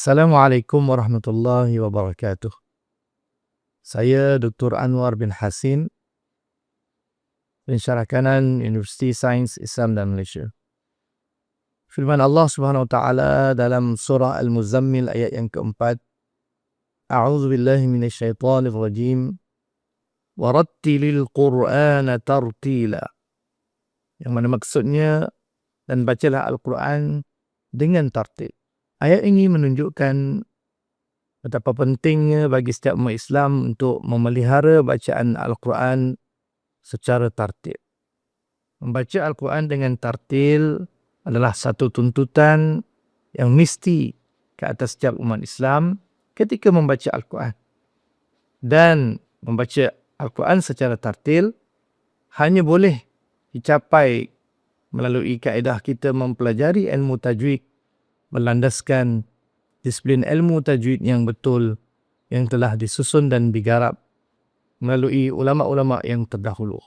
Assalamualaikum warahmatullahi wabarakatuh. Saya Dr. Anwar bin Hasin, pensyarah kanan Universiti Sains Islam dan Malaysia. Firman Allah Subhanahu wa taala dalam surah Al-Muzammil ayat yang keempat, A'udzu billahi minasyaitonir rajim. Warattilil Qur'ana tartila. Yang mana maksudnya, dan bacalah Al-Quran dengan tartil. Ayat ini menunjukkan betapa pentingnya bagi setiap umat Islam untuk memelihara bacaan Al-Quran secara tartil. Membaca Al-Quran dengan tartil adalah satu tuntutan yang mesti ke atas setiap umat Islam ketika membaca Al-Quran. Dan membaca Al-Quran secara tartil hanya boleh dicapai melalui kaedah kita mempelajari ilmu tajwid berlandaskan disiplin ilmu tajwid yang betul yang telah disusun dan digarap melalui ulama-ulama yang terdahulu.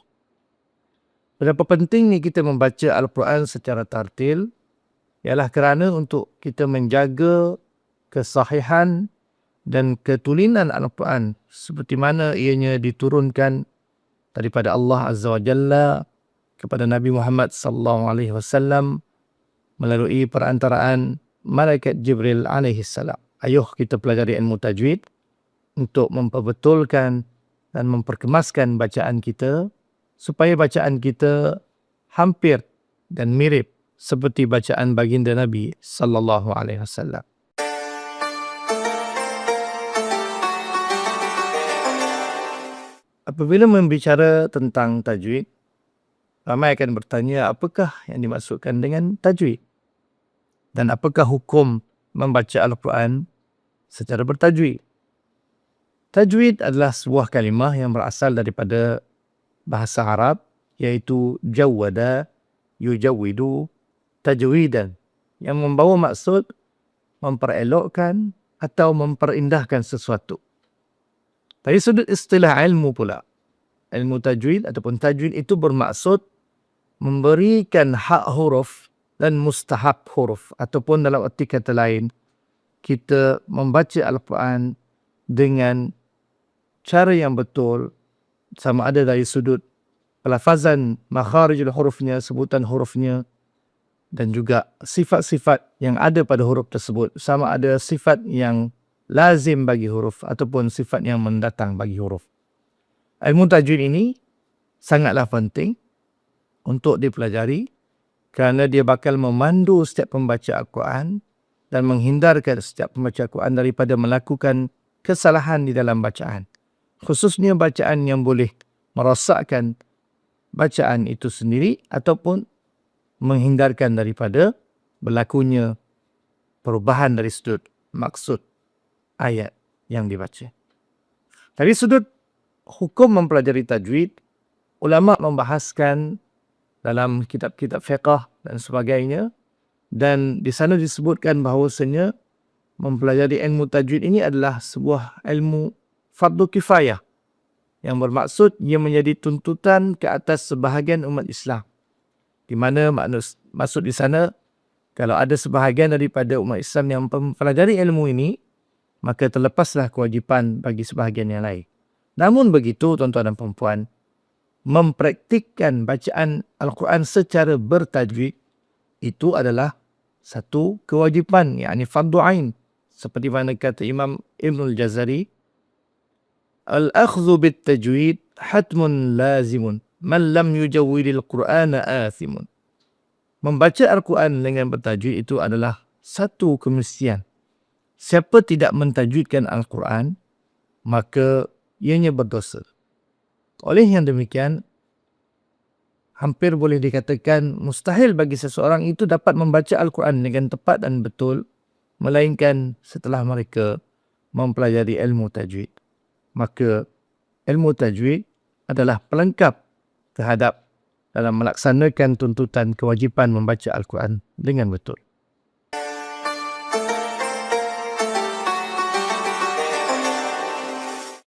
Betapa pentingnya kita membaca Al-Quran secara tartil ialah kerana untuk kita menjaga kesahihan dan ketulinan Al-Quran seperti mana ianya diturunkan daripada Allah Azza wa Jalla kepada Nabi Muhammad sallallahu alaihi wasallam melalui perantaraan Malaikat Jibril alaihi salam. Ayuh kita pelajari ilmu tajwid untuk memperbetulkan dan memperkemaskan bacaan kita supaya bacaan kita hampir dan mirip seperti bacaan baginda Nabi sallallahu alaihi wasallam. Apabila membicara tentang tajwid, ramai akan bertanya apakah yang dimaksudkan dengan tajwid? Dan apakah hukum membaca Al-Quran secara bertajwid? Tajwid adalah sebuah kalimah yang berasal daripada bahasa Arab, iaitu jawwada, yujawwidu, tajwidan, yang membawa maksud memperelokkan atau memperindahkan sesuatu. Dari sudut istilah ilmu pula, ilmu tajwid ataupun tajwid itu bermaksud memberikan hak huruf dan mustahab huruf, ataupun dalam erti kata lain, kita membaca Al-Quran dengan cara yang betul, sama ada dari sudut pelafazan makharijul hurufnya, sebutan hurufnya, dan juga sifat-sifat yang ada pada huruf tersebut, sama ada sifat yang lazim bagi huruf ataupun sifat yang mendatang bagi huruf. Ilmu tajwid ini sangatlah penting untuk dipelajari kerana dia bakal memandu setiap pembaca Al-Quran dan menghindarkan setiap pembaca Al-Quran daripada melakukan kesalahan di dalam bacaan. Khususnya bacaan yang boleh merosakkan bacaan itu sendiri ataupun menghindarkan daripada berlakunya perubahan dari sudut maksud ayat yang dibaca. Dari sudut hukum mempelajari tajwid, ulama membahaskan dalam kitab-kitab fiqh dan sebagainya, dan di sana disebutkan bahawasanya mempelajari ilmu tajwid ini adalah sebuah ilmu fardu kifayah yang bermaksud ia menjadi tuntutan ke atas sebahagian umat Islam, di mana maksud di sana kalau ada sebahagian daripada umat Islam yang mempelajari ilmu ini, maka terlepaslah kewajipan bagi sebahagian yang lain. Namun begitu, tuan-tuan dan puan-puan, mempraktikkan bacaan Al-Quran secara bertajwid itu adalah satu kewajipan, yakni fardu ain, seperti mana kata Imam Ibnul Jazari, al-akhdhu bit-tajwid hatmun lazimun man lam yujawwidil Qur'ana athimun. Membaca Al-Quran dengan bertajwid itu adalah satu kemestian. Siapa tidak mentajwidkan Al-Quran, maka ianya berdosa. Oleh yang demikian, hampir boleh dikatakan mustahil bagi seseorang itu dapat membaca Al-Quran dengan tepat dan betul, melainkan setelah mereka mempelajari ilmu tajwid. Maka ilmu tajwid adalah pelengkap terhadap dalam melaksanakan tuntutan kewajipan membaca Al-Quran dengan betul.